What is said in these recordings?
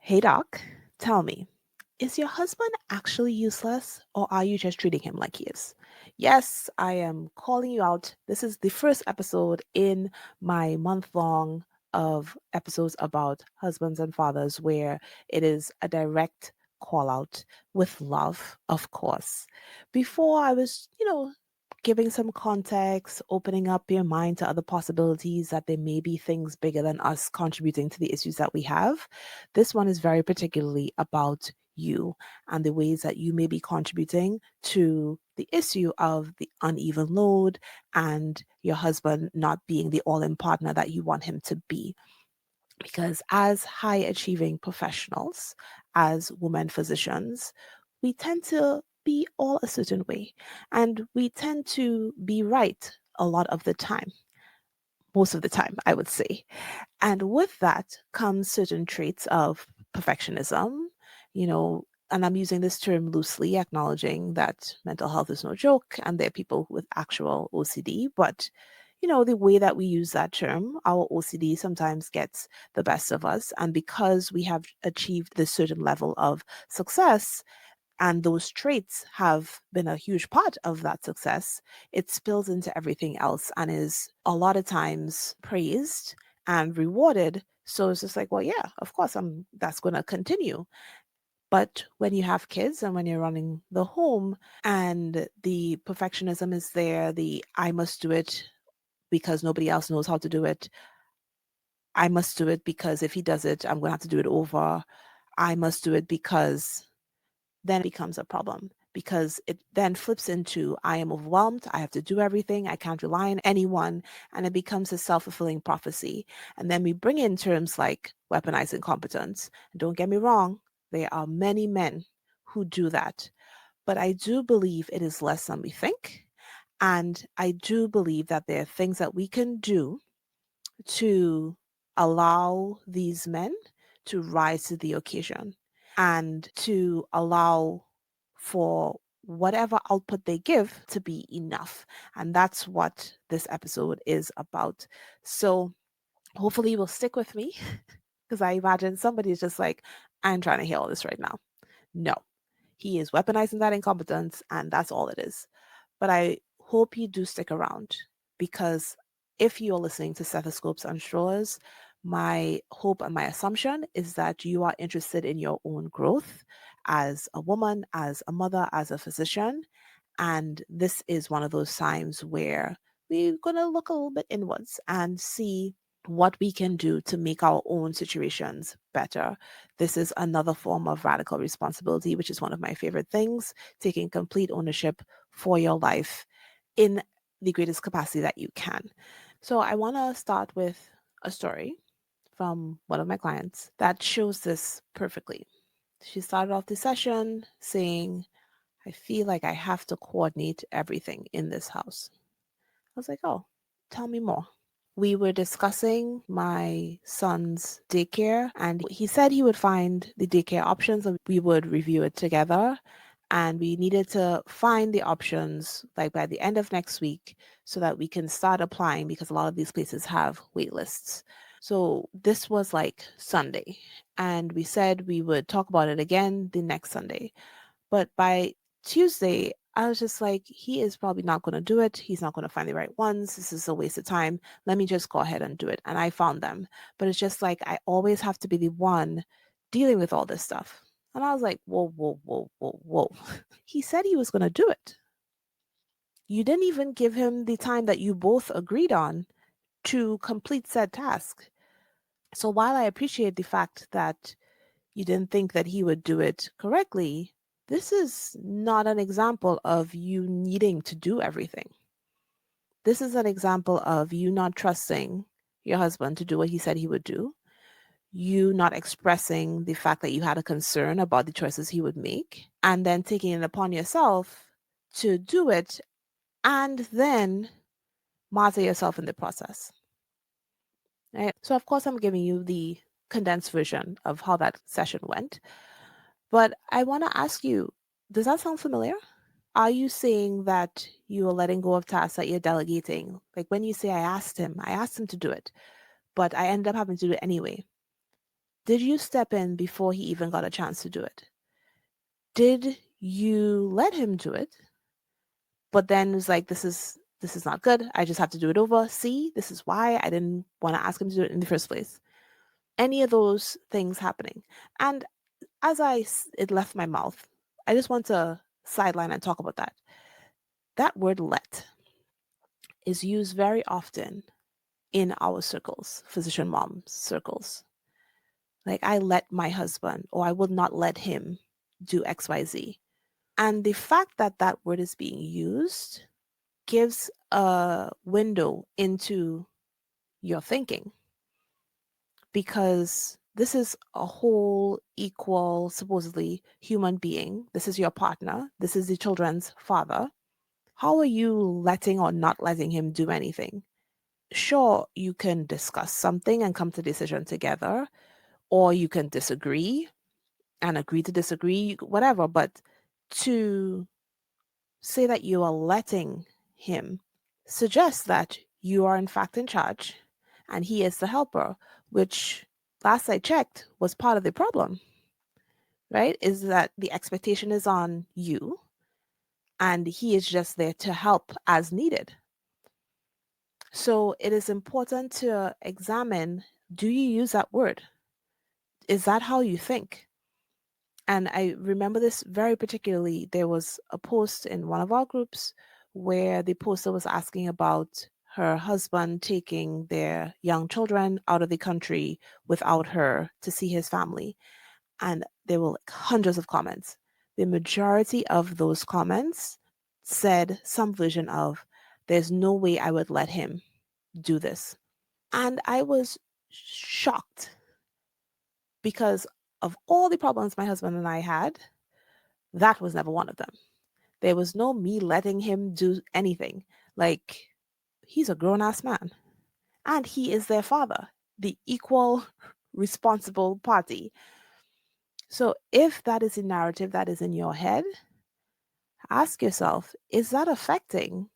Hey Doc, tell me, is your husband actually useless or are you just treating him like he is? Yes, I am calling you out. This is the first episode in my month long of episodes about husbands and fathers where it is a direct call out with love, of course. Before I was, giving some context, opening up your mind to other possibilities that there may be things bigger than us contributing to the issues that we have. This one is very particularly about you and the ways that you may be contributing to the issue of the uneven load and your husband not being the all in partner that you want him to be. Because as high achieving professionals, as women physicians, we tend to be all a certain way and we tend to be right a lot of the time, most of the time, I would say. And with that comes certain traits of perfectionism, you know, and I'm using this term loosely, acknowledging that mental health is no joke and there are people with actual OCD. But, the way that we use that term, our OCD sometimes gets the best of us. And because we have achieved this certain level of success, and those traits have been a huge part of that success, it spills into everything else and is a lot of times praised and rewarded. So it's just like, well, yeah, of course, that's going to continue. But when you have kids and when you're running the home and the perfectionism is there, the I must do it because nobody else knows how to do it. I must do it because if he does it, I'm going to have to do it over. I must do it because then it becomes a problem because it then flips into I am overwhelmed. I have to do everything. I can't rely on anyone. And it becomes a self fulfilling prophecy. And then we bring in terms like weaponized incompetence. And don't get me wrong, there are many men who do that. But I do believe it is less than we think. And I do believe that there are things that we can do to allow these men to rise to the occasion and to allow for whatever output they give to be enough. And that's what this episode is about. So hopefully you will stick with me because I imagine somebody is just like, I'm trying to hear all this right now. No, he is weaponizing that incompetence, and that's all it is. But I hope you do stick around because if you're listening to Stethoscopes and Strollers, my hope and my assumption is that you are interested in your own growth as a woman, as a mother, as a physician. And this is one of those times where we're going to look a little bit inwards and see what we can do to make our own situations better. This is another form of radical responsibility, which is one of my favorite things, taking complete ownership for your life in the greatest capacity that you can. So I want to start with a story from one of my clients that shows this perfectly. She started off the session saying, I feel like I have to coordinate everything in this house. I was like, oh, tell me more. We were discussing my son's daycare, and he said he would find the daycare options and we would review it together. And we needed to find the options like by the end of next week so that we can start applying because a lot of these places have wait lists. So this was like Sunday, and we said we would talk about it again the next Sunday. But by Tuesday, I was just like, he is probably not going to do it. He's not going to find the right ones. This is a waste of time. Let me just go ahead and do it. And I found them. But it's just like, I always have to be the one dealing with all this stuff. And I was like, whoa, whoa, whoa, whoa, whoa. He said he was going to do it. You didn't even give him the time that you both agreed on to complete said task. So while I appreciate the fact that you didn't think that he would do it correctly, this is not an example of you needing to do everything. This is an example of you not trusting your husband to do what he said he would do, you not expressing the fact that you had a concern about the choices he would make, and then taking it upon yourself to do it and then martyr yourself in the process. Right? So, of course, I'm giving you the condensed version of how that session went. But I want to ask you, does that sound familiar? Are you saying that you are letting go of tasks that you're delegating? Like when you say, I asked him to do it, but I ended up having to do it anyway. Did you step in before he even got a chance to do it? Did you let him do it? But then it's like, this is not good. I just have to do it over. See, this is why I didn't want to ask him to do it in the first place. Any of those things happening. And as it left my mouth, I just want to sideline and talk about that. That word let is used very often in our circles, physician mom circles. Like, I let my husband, or I will not let him do XYZ. And the fact that that word is being used gives a window into your thinking, because this is a whole, equal, supposedly human being. This is your partner. This is the children's father. How are you letting or not letting him do anything? Sure, you can discuss something and come to a decision together, or you can disagree and agree to disagree, whatever. But to say that you are letting him suggests that you are in fact in charge and he is the helper, which last I checked was part of the problem, right? Is that the expectation is on you and he is just there to help as needed. So it is important to examine, do you use that word? Is that how you think? And I remember this very particularly. There was a post in one of our groups where the poster was asking about her husband taking their young children out of the country without her to see his family. And there were like hundreds of comments. The majority of those comments said some version of, there's no way I would let him do this. And I was shocked because of all the problems my husband and I had, that was never one of them. There was no me letting him do anything. Like, he's a grown ass man and he is their father, the equal responsible party. So if that is a narrative that is in your head, ask yourself, is that affecting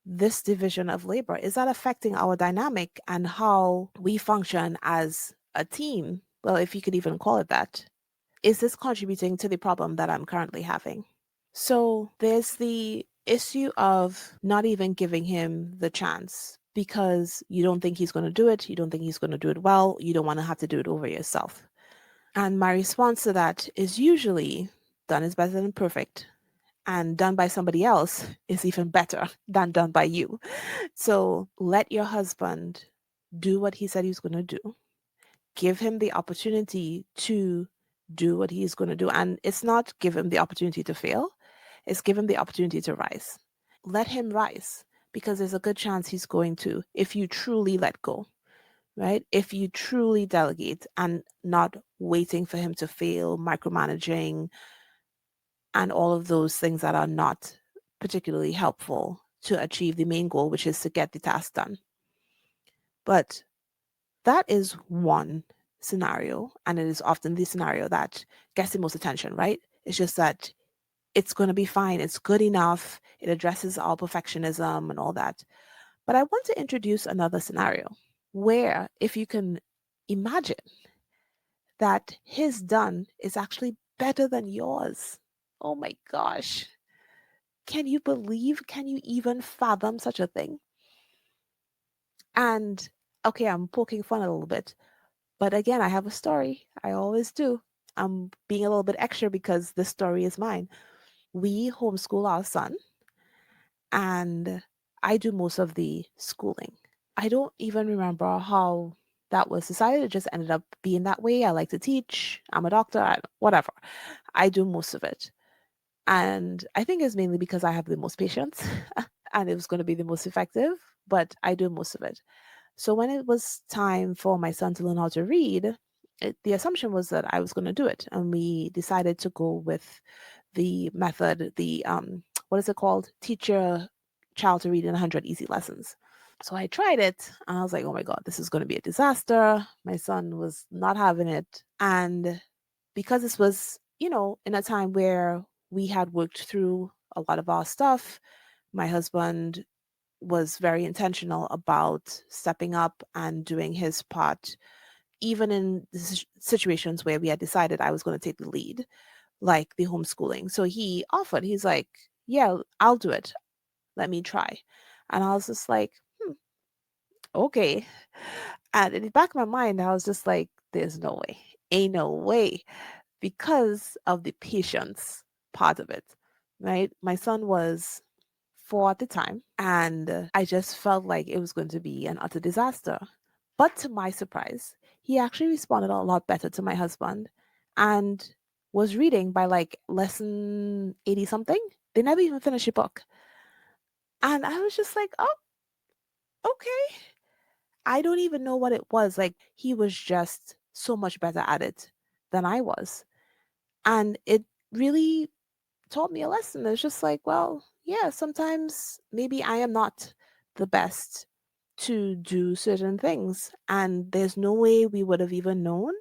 this division of labor? Is that affecting our dynamic and how we function as a team? Well, if you could even call it that. Is this contributing to the problem that I'm currently having? So there's the issue of not even giving him the chance because you don't think he's going to do it. You don't think he's going to do it well. You don't want to have to do it over yourself. And my response to that is usually, done is better than perfect. And done by somebody else is even better than done by you. So let your husband do what he said he was going to do. Give him the opportunity to do what he's going to do. And it's not give him the opportunity to fail, it's give him the opportunity to rise. Let him rise, because there's a good chance he's going to, if you truly let go, right? If you truly delegate and not waiting for him to fail, micromanaging, and all of those things that are not particularly helpful to achieve the main goal, which is to get the task done. But that is one scenario, and it is often the scenario that gets the most attention, right? It's just that it's going to be fine, it's good enough, it addresses our perfectionism and all that. But I want to introduce another scenario where, if you can imagine that his done is actually better than yours. Oh my gosh. Can you believe? Can you even fathom such a thing? And okay, I'm poking fun a little bit, but again, I have a story. I always do. I'm being a little bit extra because this story is mine. We homeschool our son, and I do most of the schooling. I don't even remember how that was decided. It just ended up being that way. I like to teach. I'm a doctor, whatever. I do most of it. And I think it's mainly because I have the most patience and it was going to be the most effective, but I do most of it. So when it was time for my son to learn how to read, the assumption was that I was going to do it. And we decided to go with the method, what is it called? Teach your child to read in 100 easy lessons. So I tried it and I was like, oh my God, this is going to be a disaster. My son was not having it. And because this was, in a time where we had worked through a lot of our stuff, my husband was very intentional about stepping up and doing his part even in situations where we had decided I was going to take the lead, like the homeschooling. So he offered, he's like, yeah, I'll do it. Let me try. And I was just like, okay. And in the back of my mind, I was just like, there's no way. Ain't no way. Because of the patience part of it, right? My son was 4 at the time, and I just felt like it was going to be an utter disaster. But to my surprise, he actually responded a lot better to my husband and was reading by like lesson 80 something. They never even finished a book. And I was just like, oh, okay. I don't even know what it was. Like, he was just so much better at it than I was. And it really taught me a lesson. It's just like, well, yeah, sometimes maybe I am not the best to do certain things. And there's no way we would have even known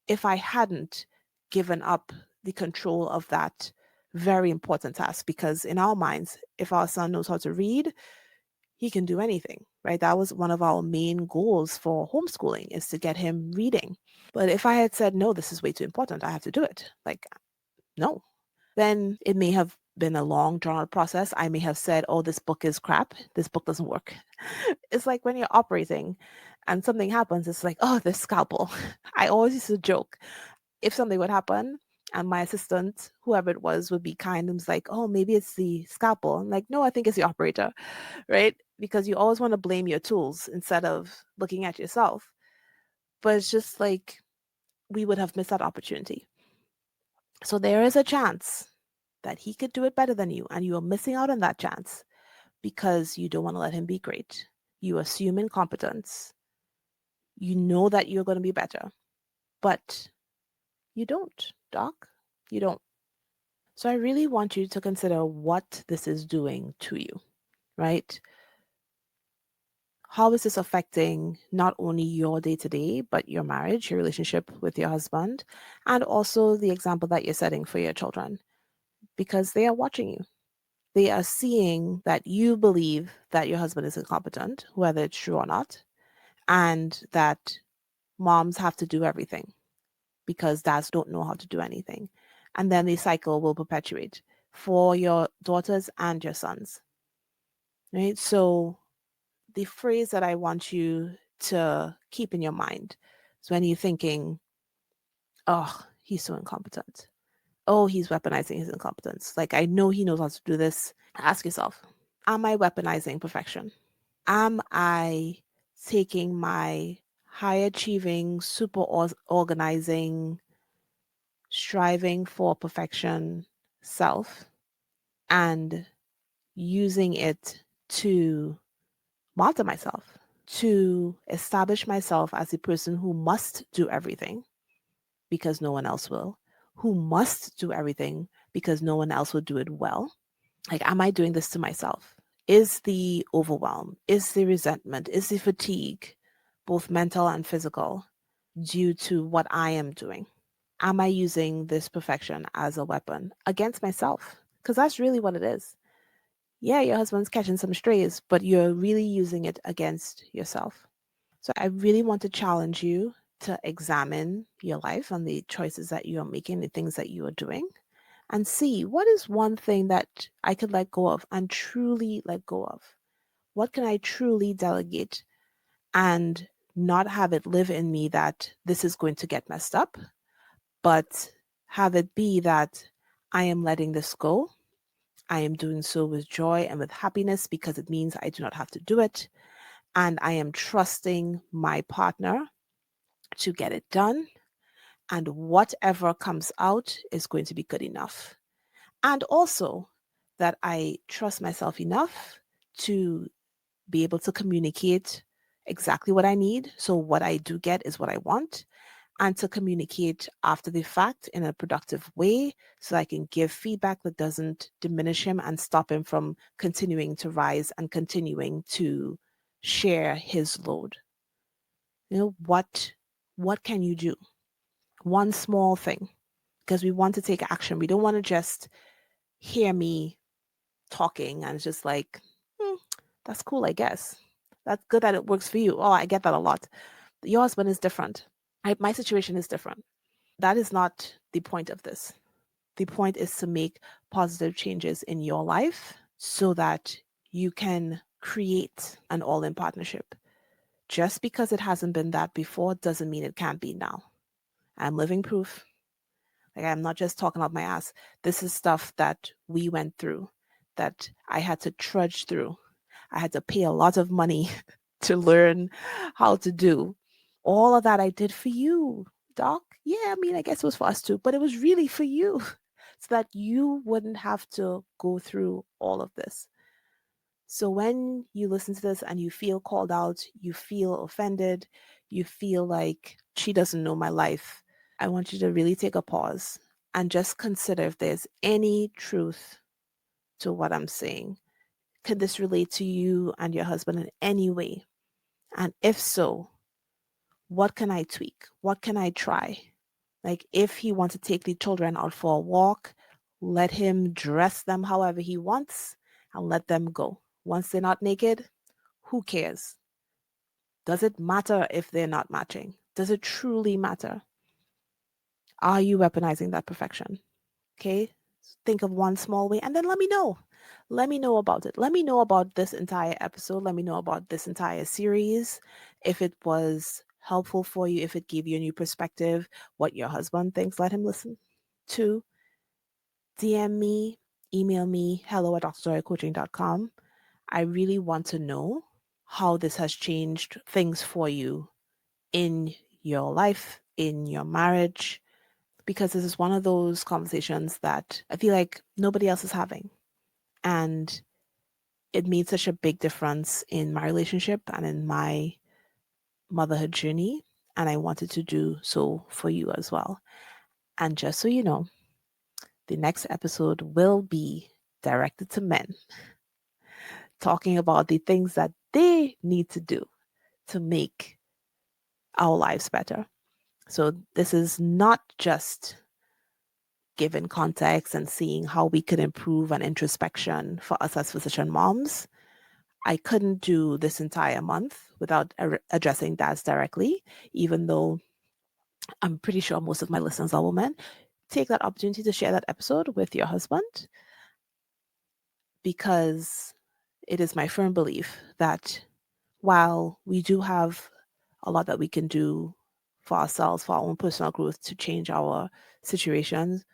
if I hadn't given up the control of that very important task. Because in our minds, if our son knows how to read, he can do anything, right? That was one of our main goals for homeschooling, is to get him reading. But if I had said, no, this is way too important, I have to do it, like, no, then it may have been a long, drawn out process. I may have said, oh, this book is crap. This book doesn't work. It's like when you're operating and something happens, it's like, oh, this scalpel. I always used to joke if something would happen and my assistant, whoever it was, would be kind and was like, oh, maybe it's the scalpel. I'm like, no, I think it's the operator, right? Because you always want to blame your tools instead of looking at yourself. But it's just like we would have missed that opportunity. So there is a chance that he could do it better than you, and you are missing out on that chance because you don't want to let him be great. You assume incompetence. You know that you're going to be better, but you don't, Doc. You don't. So I really want you to consider what this is doing to you, right? How is this affecting not only your day to day, but your marriage, your relationship with your husband, and also the example that you're setting for your children? Because they are watching you. They are seeing that you believe that your husband is incompetent, whether it's true or not, and that moms have to do everything because dads don't know how to do anything. And then the cycle will perpetuate for your daughters and your sons. Right? So the phrase that I want you to keep in your mind is when you're thinking, oh, he's so incompetent. Oh, he's weaponizing his incompetence. Like, I know he knows how to do this. Ask yourself, am I weaponizing perfection? Am I taking my high achieving, super organizing, striving for perfection self and using it to martyr myself, to establish myself as a person who must do everything because no one else will, who must do everything because no one else will do it well? Like, am I doing this to myself? Is the overwhelm, is the resentment, is the fatigue, both mental and physical, due to what I am doing? Am I using this perfection as a weapon against myself? Because that's really what it is. Yeah, your husband's catching some strays, but you're really using it against yourself. So I really want to challenge you to examine your life and the choices that you are making, the things that you are doing, and see what is one thing that I could let go of and truly let go of. What can I truly delegate and not have it live in me that this is going to get messed up, but have it be that I am letting this go. I am doing so with joy and with happiness because it means I do not have to do it. And I am trusting my partner to get it done. And whatever comes out is going to be good enough. And also that I trust myself enough to be able to communicate exactly what I need. So what I do get is what I want, and to communicate after the fact in a productive way so I can give feedback that doesn't diminish him and stop him from continuing to rise and continuing to share his load. You know, what can you do? One small thing, because we want to take action. We don't want to just hear me talking and it's just like, "Hmm, that's cool, I guess. That's good that it works for you." Oh, I get that a lot. Your husband is different. My situation is different. That is not the point of this. The point is to make positive changes in your life so that you can create an all in partnership. Just because it hasn't been that before doesn't mean it can't be now. I'm living proof. Like, I'm not just talking out my ass. This is stuff that we went through, that I had to trudge through. I had to pay a lot of money to learn how to do. All of that I did for you, Doc. Yeah, I mean, I guess it was for us too, but it was really for you so that you wouldn't have to go through all of this. So when you listen to this and you feel called out, you feel offended, you feel like she doesn't know my life, I want you to really take a pause and just consider if there's any truth to what I'm saying. Could this relate to you and your husband in any way? And if so, what can I tweak? What can I try? Like, if he wants to take the children out for a walk, let him dress them however he wants and let them go. Once they're not naked, who cares? Does it matter if they're not matching? Does it truly matter? Are you weaponizing that perfection? Okay. Think of one small way and then let me know. Let me know about it. Let me know about this entire episode. Let me know about this entire series. If it was helpful for you, if it gave you a new perspective, what your husband thinks, let him listen. Two, DM me, email me, hello@drcoaching.com. I really want to know how this has changed things for you in your life, in your marriage, because this is one of those conversations that I feel like nobody else is having. And it made such a big difference in my relationship and in my motherhood journey. And I wanted to do so for you as well. And just so you know, the next episode will be directed to men, talking about the things that they need to do to make our lives better. So this is not just given context and seeing how we could improve an introspection for us as physician moms. I couldn't do this entire month without addressing dads directly, even though I'm pretty sure most of my listeners are women. Take that opportunity to share that episode with your husband, because it is my firm belief that while we do have a lot that we can do for ourselves, for our own personal growth to change our situations,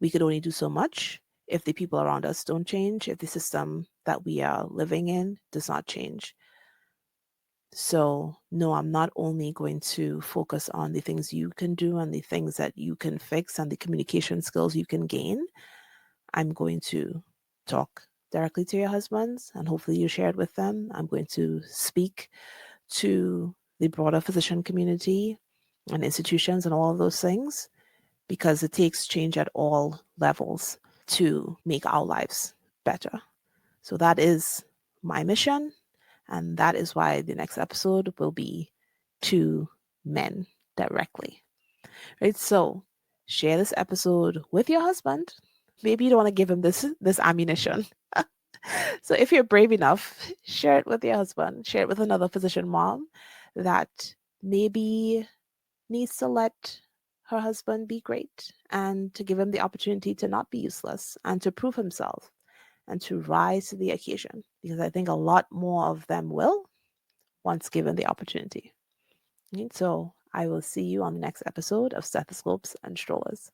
we could only do so much if the people around us don't change, if the system that we are living in does not change. So, no, I'm not only going to focus on the things you can do and the things that you can fix and the communication skills you can gain. I'm going to talk directly to your husbands and hopefully you share it with them. I'm going to speak to the broader physician community and institutions and all of those things, because it takes change at all levels to make our lives better. So that is my mission. And that is why the next episode will be to men directly. Right? So share this episode with your husband. Maybe you don't want to give him this ammunition. So if you're brave enough, share it with your husband, share it with another physician mom that maybe needs to let her husband be great and to give him the opportunity to not be useless and to prove himself and to rise to the occasion, because I think a lot more of them will once given the opportunity. So I will see you on the next episode of Stethoscopes and Strollers.